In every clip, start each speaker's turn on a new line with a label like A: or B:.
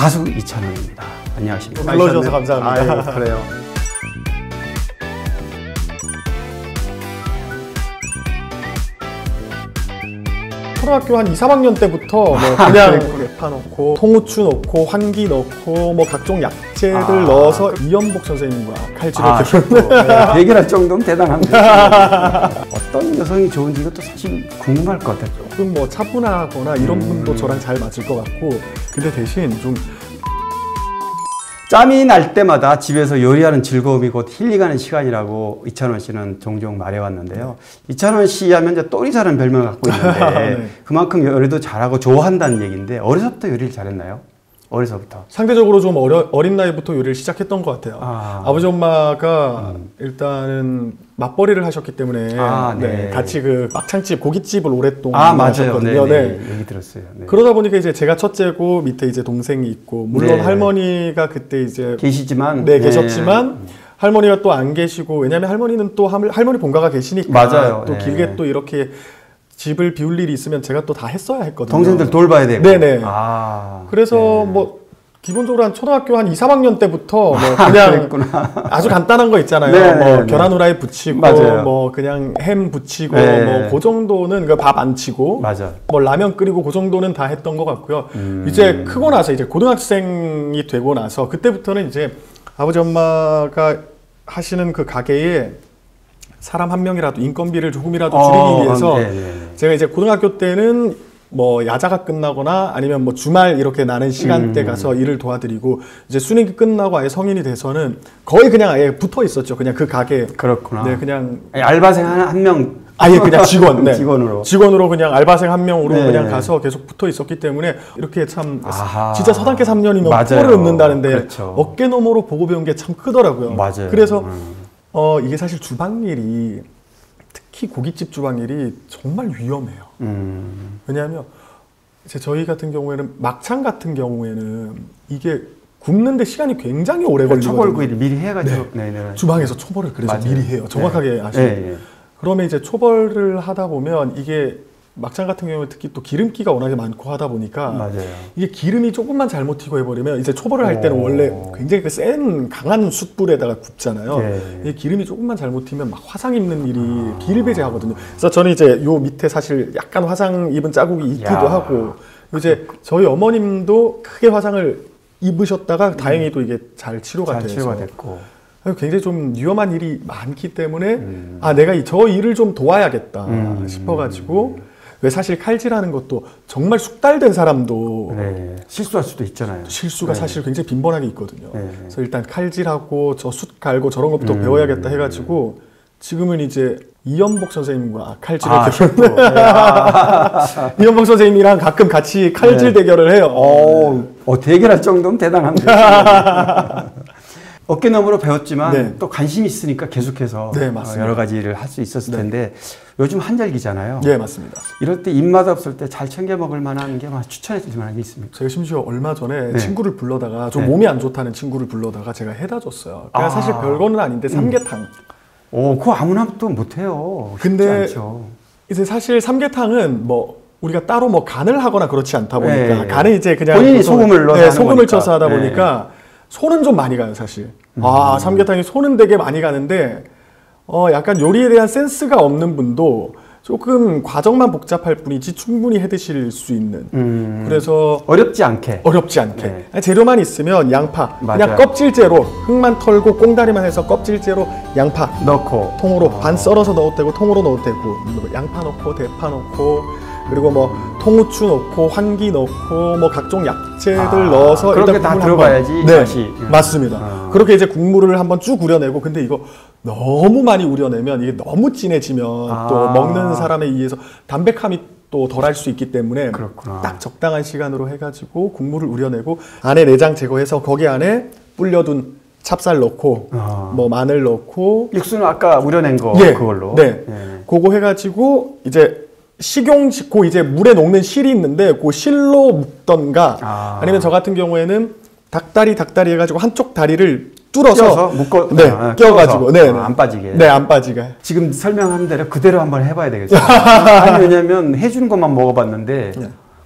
A: 가수 이찬원입니다. 안녕하십니까.
B: 불러주셔서 감사합니다.
A: 아유, 그래요.
B: 초등학교 한 2, 3학년 때부터 뭐 그냥 대파 넣고 통후추 넣고 환기 넣고 뭐 각종 약재들 넣어서 이연복 선생님과 칼질을
A: 대결할 정도면 대단합니다. 어떤 여성이 좋은지 이것도 사실 궁금할 것 같아요.
B: 조금 뭐 차분하거나 이런 분도 저랑 잘 맞을 것 같고, 근데 대신 좀
A: 짬이 날 때마다 집에서 요리하는 즐거움이 곧 힐링하는 시간이라고 이찬원 씨는 종종 말해왔는데요. 이찬원 씨 하면 이제 또리사라는 별명을 갖고 있는데
B: 네.
A: 그만큼 요리도 잘하고 좋아한다는 얘기인데 어려서부터 요리를 잘했나요? 어려서부터?
B: 상대적으로 좀 어린 나이부터 요리를 시작했던 것 같아요. 아버지 엄마가 일단은 맞벌이를 하셨기 때문에 네. 같이 그 막창집, 고깃집을 오랫동안 하셨거든요.
A: 네. 얘기 들었어요. 네.
B: 그러다 보니까 이제 제가 첫째고 밑에 이제 동생이 있고, 물론 할머니가 그때 이제
A: 계시지만
B: 계셨지만 할머니가 또 안 계시고, 왜냐하면 할머니는 또 할머니 본가가 계시니까
A: 맞아요.
B: 또 길게 또 이렇게 집을 비울 일이 있으면 제가 또 다 했어야 했거든요.
A: 동생들 돌봐야 되고.
B: 네네. 그래서 뭐 기본적으로 한 초등학교 한 2, 3학년 때부터 뭐 그냥 아주 간단한 거 있잖아요. 뭐 계란 후라이 부치고, 뭐 그냥 햄 부치고, 뭐 그 정도는 밥 안 치고, 뭐 라면 끓이고 그 정도는 다 했던 것 같고요. 이제 크고 나서 이제 고등학생이 되고 나서 그때부터는 이제 아버지 엄마가 하시는 그 가게에 사람 한 명이라도 인건비를 조금이라도 줄이기 위해서 제가 이제 고등학교 때는 뭐 야자가 끝나거나 아니면 뭐 주말 이렇게 나는 시간대 가서 일을 도와드리고, 이제 수능이 끝나고 아예 성인이 돼서는 거의 그냥 아예 붙어 있었죠. 그냥 그 가게에.
A: 그렇구나.
B: 네, 그냥
A: 알바생 한 명.
B: 아예 그냥 직원. 네.
A: 직원으로
B: 그냥 알바생 한 명으로 그냥 가서 계속 붙어 있었기 때문에 이렇게 참 진짜 서당계 3년이면 포를 읊는다는데 어깨너머로 보고 배운 게 참 크더라고요. 그래서 이게 사실 주방일이, 특히 고깃집 주방일이 정말 위험해요. 왜냐하면 이제 저희 같은 경우에는 막창 같은 경우에는 이게 굽는데 시간이 굉장히 오래 걸리거든요.
A: 초벌구이를 미리 해가지고
B: 주방에서 초벌을 그래서 미리 해요. 정확하게 아시죠? 그러면 이제 초벌을 하다 보면 이게 막창 같은 경우에 특히 또 기름기가 워낙에 많고 하다 보니까 이게 기름이 조금만 잘못 튀고 해버리면, 이제 초벌을 할 때는 원래 굉장히 그 센 강한 숯불에다가 굽잖아요. 이 기름이 조금만 잘못 튀면 막 화상 입는 일이 비일비재하거든요. 그래서 저는 이제 요 밑에 사실 약간 화상 입은 자국이 있기도 하고, 이제 저희 어머님도 크게 화상을 입으셨다가 다행히도 이게 잘 치료가 됐고. 굉장히 좀 위험한 일이 많기 때문에 내가 저 일을 좀 도와야겠다 싶어가지고, 왜 사실 칼질하는 것도 정말 숙달된 사람도
A: 실수할 수도 있잖아요.
B: 실수가 사실 굉장히 빈번하게 있거든요. 그래서 일단 칼질하고 저 숯 갈고 저런 것부터 배워야겠다 해가지고 지금은 이제 이연복 선생님과 칼질을 이연복 선생님이랑 가끔 같이 칼질 대결을 해요.
A: 대결할 정도면 대단합니다. 어깨너머로 배웠지만 또 관심이 있으니까 계속해서 여러 가지 일을 할 수 있었을 텐데 요즘 한절기잖아요.
B: 네, 맞습니다.
A: 이럴 때 입맛 없을 때 잘 챙겨 먹을 만한 게 추천해 줄 만한 게 있습니까?
B: 제가 심지어 얼마 전에 친구를 불러다가 좀 몸이 안 좋다는 친구를 불러다가 제가 해다 줬어요. 그러니까 사실 별거는 아닌데 삼계탕.
A: 그거 아무나 또 못해요.
B: 근데 이제 사실 삼계탕은 뭐 우리가 따로 뭐 간을 하거나 그렇지 않다 보니까 간은 이제 그냥
A: 본인이 소금을 넣어서
B: 소금을 쳐서 하다 보니까 손은 좀 많이 가요, 사실. 삼계탕이 손은 되게 많이 가는데, 약간 요리에 대한 센스가 없는 분도 조금 과정만 복잡할 뿐이지 충분히 해 드실 수 있는. 그래서
A: 어렵지 않게.
B: 재료만 있으면 양파, 그냥 껍질째로 흙만 털고 꽁다리만 해서 껍질째로 양파
A: 넣고
B: 통으로 반 썰어서 넣어도 되고 통으로 넣어도 되고, 양파 넣고 대파 넣고, 그리고 뭐 통후추 넣고 환기 넣고 뭐 각종 약재들 넣어서
A: 그렇게 다 들어가야지 맛이.
B: 맞습니다. 그렇게 이제 국물을 한번 쭉 우려내고, 근데 이거 너무 많이 우려내면 이게 너무 진해지면 또 먹는 사람에 의해서 담백함이 또 덜할 수 있기 때문에 딱 적당한 시간으로 해가지고 국물을 우려내고 안에 내장 제거해서 거기 안에 불려둔 찹쌀 넣고 뭐 마늘 넣고,
A: 육수는 아까 우려낸 거 그걸로
B: 그거 해가지고 이제 식용 고 이제 물에 녹는 실이 있는데 그 실로 묶던가 아니면 저 같은 경우에는 닭다리 해가지고 한쪽 다리를 뚫어서
A: 묶어
B: 껴가지고
A: 안 빠지게
B: 안 빠지게.
A: 지금 설명한 대로 그대로 한번 해봐야 되겠어요. 아니, 왜냐면 해주는 것만 먹어봤는데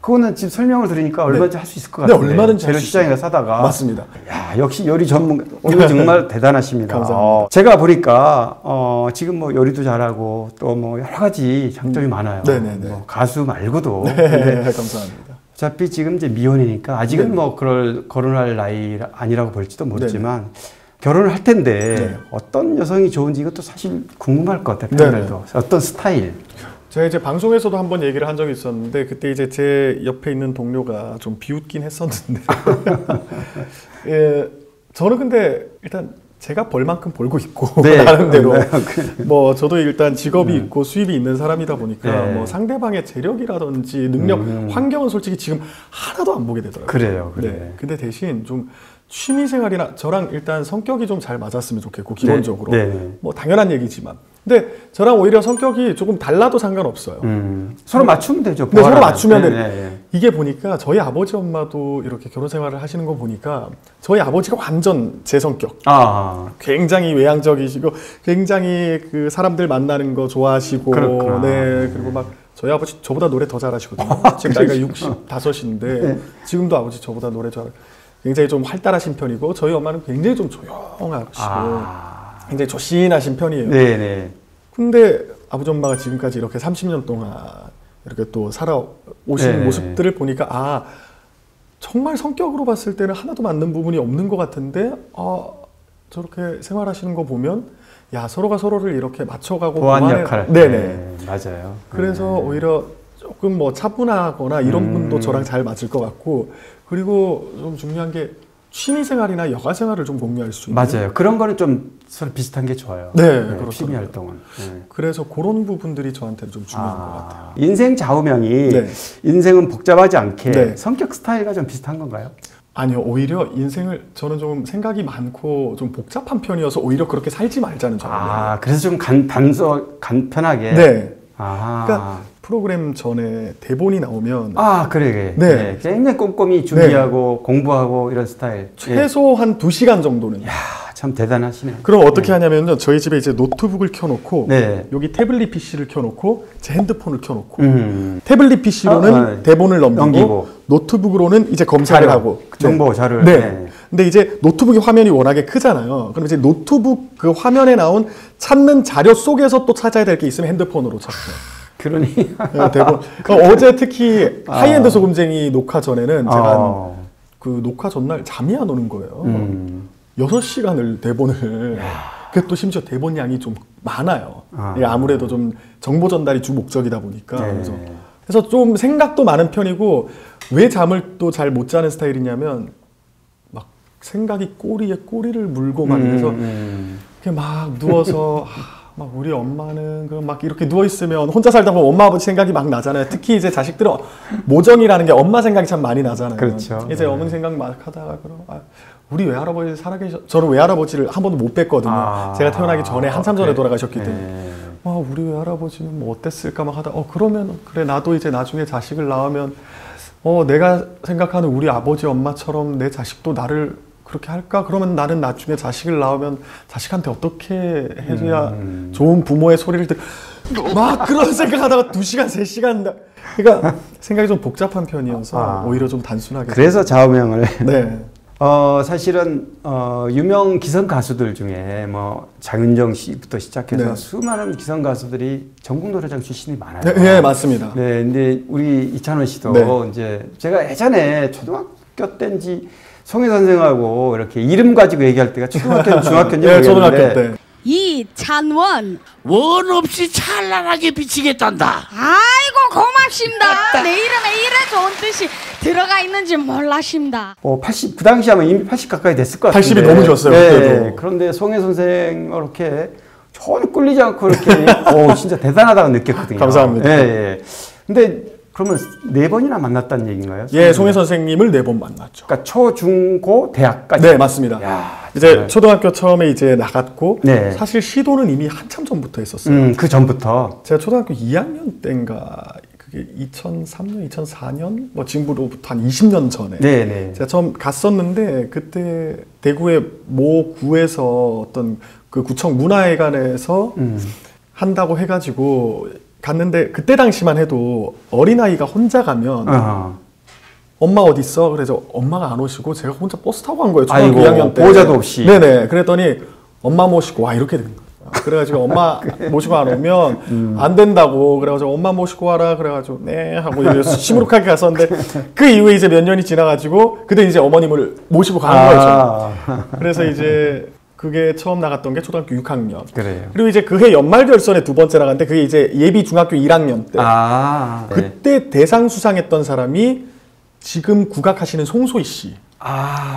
A: 그거는 지금 설명을 들으니까 얼마든지 할 수 있을 것 같아요.
B: 네, 얼마든지
A: 재료 시장에 사다가.
B: 맞습니다.
A: 야, 역시 요리 전문가. 오늘 정말 대단하십니다.
B: 감사합니다.
A: 제가 보니까 지금 뭐 요리도 잘하고 또 뭐 여러 가지 장점이 많아요.
B: 네네네.
A: 뭐 가수 말고도.
B: 네, 감사합니다.
A: 어차피 지금 이제 미혼이니까 아직은
B: 네네.
A: 뭐 결혼할 나이 아니라고 볼지도 모르지만 네네. 결혼을 할 텐데 네. 어떤 여성이 좋은지 이것도 사실 궁금할 것 같아요. 팬들도. 어떤 스타일.
B: 제가 이제 방송에서도 한번 얘기를 한 적이 있었는데 그때 이제 제 옆에 있는 동료가 좀 비웃긴 했었는데 예, 저는 근데 일단 제가 벌 만큼 벌고 있고 네, 나름대로 뭐 저도 일단 직업이 있고 수입이 있는 사람이다 보니까 네. 뭐 상대방의 재력이라든지 능력, 환경은 솔직히 지금 하나도 안 보게 되더라고요.
A: 그래요. 그래.
B: 네. 근데 대신 좀 취미생활이나 저랑 일단 성격이 좀 잘 맞았으면 좋겠고 기본적으로 네. 네. 뭐 당연한 얘기지만 근데 저랑 오히려 성격이 조금 달라도 상관없어요.
A: 서로 맞추면 되죠.
B: 네, 서로 맞추면 돼. 이게 보니까 저희 아버지 엄마도 이렇게 결혼 생활을 하시는 거 보니까 저희 아버지가 완전 제 성격. 굉장히 외향적이시고 굉장히 그 사람들 만나는 거 좋아하시고 그렇구나. 네, 그리고 막 저희 아버지 저보다 노래 더 잘하시거든요. 지금 나이가 65인데 네. 지금도 아버지 저보다 노래 굉장히 좀 활달하신 편이고 저희 엄마는 굉장히 좀 조용하시고 굉장히 조신하신 편이에요. 네네. 근데 아버지 엄마가 지금까지 이렇게 30년 동안 이렇게 또 살아오신 네네. 모습들을 보니까 정말 성격으로 봤을 때는 하나도 맞는 부분이 없는 것 같은데 저렇게 생활하시는 거 보면 야 서로가 서로를 이렇게 맞춰가고
A: 보완 역할.
B: 네네.
A: 네, 맞아요.
B: 그래서 오히려 조금 뭐 차분하거나 이런 분도 저랑 잘 맞을 것 같고 그리고 좀 중요한 게 취미생활이나 여가생활을 좀 공유할 수 있는
A: 맞아요. 그런 거는 좀 서로 비슷한 게 좋아요.
B: 네,
A: 취미 활동은. 네.
B: 그래서 그런 부분들이 저한테는 좀 중요한 것 같아요.
A: 인생 좌우명이 네. 인생은 복잡하지 않게 네. 성격 스타일과 좀 비슷한 건가요?
B: 아니요. 오히려 인생을 저는 좀 생각이 많고 좀 복잡한 편이어서 오히려 그렇게 살지 말자는 저는.
A: 그래서 좀 간편하게.
B: 네. 그러니까 프로그램 전에 대본이 나오면
A: 그래. 네. 굉장히 꼼꼼히 준비하고 네. 공부하고 이런 스타일.
B: 최소 한 2시간 정도는.
A: 이야, 참 대단하시네.
B: 그럼 어떻게 하냐면요. 저희 집에 이제 노트북을 켜놓고 네. 여기 태블릿 PC를 켜놓고 제 핸드폰을 켜놓고 태블릿 PC로는 대본을 넘기고 노트북으로는 이제 검색을 하고
A: 정보 자료를.
B: 네. 근데 이제 노트북의 화면이 워낙에 크잖아요. 그럼 이제 노트북 그 화면에 나온 찾는 자료 속에서 또 찾아야 될 게 있으면 핸드폰으로 찾고.
A: 그러니
B: 네, 대본. 어제 특히 하이엔드 소금쟁이 녹화 전에는 제가 그 녹화 전날 잠이 안 오는 거예요. 6시간을 대본을. 그게 또 심지어 대본 양이 좀 많아요. 아무래도 좀 정보 전달이 주 목적이다 보니까.
A: 네.
B: 그래서 좀 생각도 많은 편이고 왜 잠을 또 잘 못 자는 스타일이냐면 막 생각이 꼬리에 꼬리를 물고 막 이래서 이렇게 막 누워서 막 우리 엄마는 막 이렇게 누워 있으면 혼자 살다 보면 엄마 아버지 생각이 막 나잖아요. 특히 이제 자식들은 모정이라는 게 엄마 생각이 참 많이 나잖아요.
A: 그렇죠.
B: 이제 어머니 생각 막 하다가 그럼 우리 외할아버지 살아계셔. 저는 외할아버지를 한 번도 못 뵀거든요. 제가 태어나기 전에 한참 전에 돌아가셨기 때문에. 우리 외할아버지는 뭐 어땠을까 막 하다. 그러면 그래 나도 이제 나중에 자식을 낳으면 내가 생각하는 우리 아버지 엄마처럼 내 자식도 나를 그렇게 할까? 그러면 나는 나중에 자식을 낳으면 자식한테 어떻게 해줘야 좋은 부모의 소리를 막 그런 생각하다가 2시간, 3시간 그러니까 생각이 좀 복잡한 편이어서 오히려 좀 단순하게
A: 그래서 좌우명을
B: 네.
A: 사실은 유명 기성 가수들 중에 뭐 장윤정 씨부터 시작해서
B: 네.
A: 수많은 기성 가수들이 전국 노래장 출신이 많아요.
B: 네, 맞습니다.
A: 네, 근데 우리 이찬원 씨도
B: 네.
A: 이제 제가 예전에 초등학교 때인지 송혜 선생하고 이렇게 이름 가지고 얘기할 때가 초등학교, 중학교인지
B: 네, 초등학교 때.
C: 이찬원
D: 원 없이 찬란하게 비치겠단다.
C: 아이고 고맙습니다. 내 이름에 이래 좋은 뜻이 들어가 있는지 몰랐습니다.
A: 80, 그 당시 하면 이미 80 가까이 됐을 것 같은데
B: 80이 너무 좋았어요.
A: 네, 그런데 송혜 선생 이렇게 전혀 꿀리지 않고 이렇게 진짜 대단하다고 느꼈거든요.
B: 감사합니다.
A: 예. 근데 그러면 4번이나 만났다는 얘기인가요?
B: 예, 송혜 선생님을 4번 만났죠.
A: 그러니까 초, 중, 고, 대학까지.
B: 네, 맞습니다. 이제 초등학교 처음에 이제 나갔고
A: 네.
B: 사실 시도는 이미 한참 전부터 했었어요.
A: 그 전부터.
B: 제가 초등학교 2학년 때인가 그게 2003년, 2004년 뭐 지금으로부터 한 20년 전에
A: 네네.
B: 제가 처음 갔었는데 그때 대구의 모 구에서 어떤 그 구청 문화회관에서 한다고 해가지고 갔는데 그때 당시만 해도 어린아이가 혼자 가면 엄마 어디 있어? 그래서 엄마가 안 오시고 제가 혼자 버스 타고 간 거예요. 초등학교 2학년 때.
A: 보호자도 없이.
B: 네네. 그랬더니 엄마 모시고 와 이렇게 된 거예요. 그래가지고 엄마 모시고 안 오면 안 된다고 그래가지고 엄마 모시고 와라 그래가지고 네 하고 시무룩하게 갔었는데 그 이후에 이제 몇 년이 지나가지고 그때 이제 어머님을 모시고 가는 거죠. 그래서 이제 그게 처음 나갔던 게 초등학교 6학년.
A: 그래요.
B: 그리고 이제 그해 연말 결선에 두 번째 나갔는데 그게 이제 예비 중학교 1학년 때. 그때 대상 수상했던 사람이 지금 국악하시는 송소희 씨.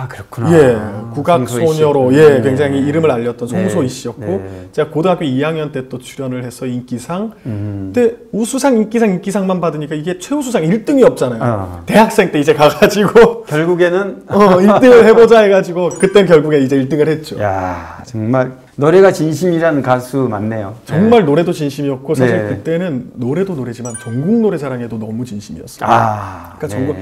A: 그렇구나.
B: 예, 국악 소녀로 굉장히 이름을 알렸던 송소희 씨였고 제가 고등학교 2학년 때 또 출연을 해서 인기상. 근데 우수상, 인기상만 받으니까 이게 최우수상 1등이 없잖아요. 대학생 때 이제 가가지고
A: 결국에는
B: 1등을 해보자 해가지고 그땐 결국에 이제 1등을 했죠.
A: 야, 정말 노래가 진심이라는 가수 맞네요.
B: 정말 노래도 진심이었고 사실 그때는 노래도 노래지만 전국 노래자랑에도 너무 진심이었어요. 그러니까 전국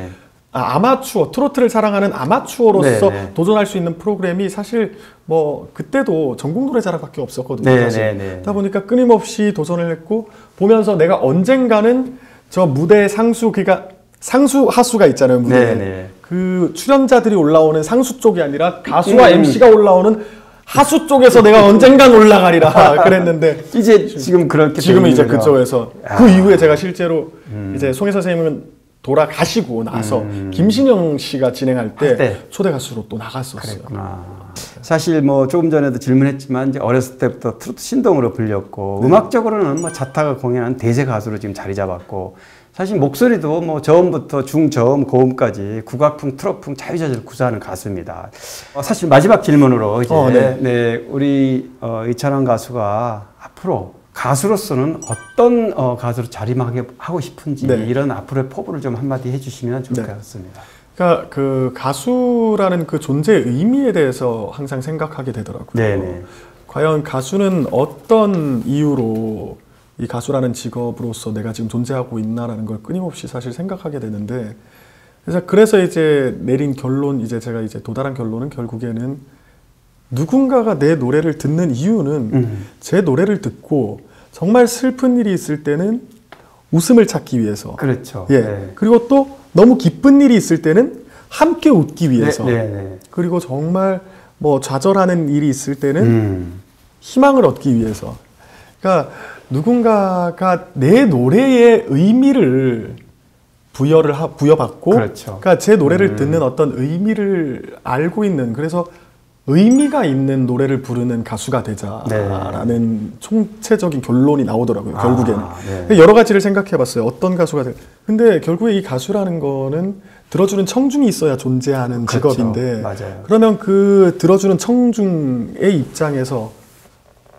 B: 아마추어, 트로트를 사랑하는 아마추어로서 도전할 수 있는 프로그램이 사실 뭐 그때도 전국 노래자랑밖에 없었거든요. 그러다 보니까 끊임없이 도전을 했고 보면서 내가 언젠가는 저 무대 상수, 그러니까 상수 하수가 있잖아요. 무대에. 그 출연자들이 올라오는 상수 쪽이 아니라 가수와 MC가 올라오는 하수 쪽에서 내가 언젠간 올라가리라 그랬는데
A: 이제 지금 그렇게
B: 지금은 이제 그쪽에서 그 이후에 제가 실제로 이제 송혜 선생님은 돌아가시고 나서 김신영 씨가 진행할 때 초대 가수로 또 나갔었어요.
A: 사실 뭐 조금 전에도 질문했지만 이제 어렸을 때부터 트로트 신동으로 불렸고 음악적으로는 뭐 자타가 공연한 대세 가수로 지금 자리 잡았고 사실 목소리도 뭐 저음부터 중저음 고음까지 국악풍 트로트풍 자유자재로 구사하는 가수입니다. 사실 마지막 질문으로 이제 우리 이찬원 가수가 앞으로 가수로서는 어떤 가수로 자리하고 싶은지 이런 앞으로의 포부를 좀 한마디 해주시면 좋을 것 같습니다.
B: 그러니까 그 가수라는 그 존재의 의미에 대해서 항상 생각하게 되더라고요. 과연 가수는 어떤 이유로 이 가수라는 직업으로서 내가 지금 존재하고 있나라는 걸 끊임없이 사실 생각하게 되는데 그래서 이제 내린 결론, 이제 제가 이제 도달한 결론은 결국에는 누군가가 내 노래를 듣는 이유는 제 노래를 듣고 정말 슬픈 일이 있을 때는 웃음을 찾기 위해서.
A: 그렇죠.
B: 그리고 또 너무 기쁜 일이 있을 때는 함께 웃기 위해서. 그리고 정말 뭐 좌절하는 일이 있을 때는 희망을 얻기 위해서. 그러니까 누군가가 내 노래의 의미를 부여받고 그러니까 제 노래를 듣는 어떤 의미를 알고 있는, 그래서 의미가 있는 노래를 부르는 가수가 되자라는 총체적인 결론이 나오더라고요. 결국에는. 여러 가지를 생각해 봤어요. 어떤 가수가 근데 결국에 이 가수라는 거는 들어주는 청중이 있어야 존재하는 직업인데 그러면 그 들어주는 청중의 입장에서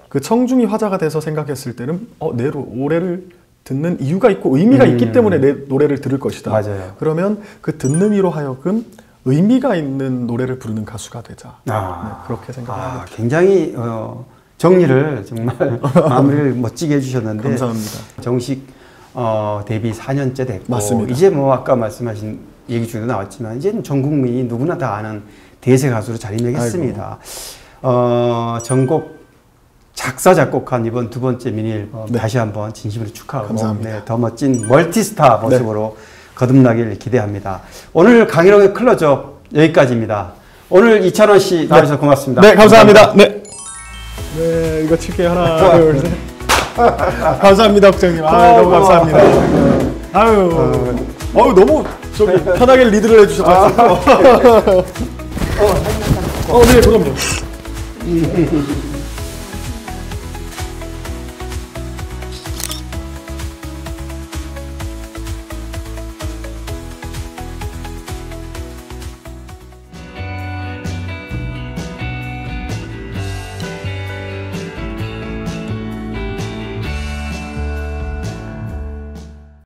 B: 그 청중이 화자가 돼서 생각했을 때는 내 노래를 듣는 이유가 있고 의미가 있기 때문에 내 노래를 들을 것이다. 그러면 그 듣는 이로 하여금 의미가 있는 노래를 부르는 가수가 되자. 그렇게 생각합니다.
A: 굉장히 정리를 정말 마무리를 멋지게 해주셨는데
B: 감사합니다.
A: 정식 데뷔 4년째 됐고
B: 맞습니다.
A: 이제 뭐 아까 말씀하신 얘기 중에도 나왔지만 이제는 전 국민이 누구나 다 아는 대세 가수로 자리매겼습니다. 전곡 작사 작곡한 이번 두 번째 미니 앨범 다시 한번 진심으로 축하하고 더 멋진 멀티스타 모습으로 거듭나길 기대합니다. 오늘 강일홍의 클로즈업 여기까지입니다. 오늘 이찬원 씨 나와주셔서 고맙습니다.
B: 네, 감사합니다. 네, 이거 칠게요. 하나, 둘, 셋. 감사합니다, 국장님. 너무 감사합니다. 너무 편하게 리드를 해주셔서. 네, 그럼요.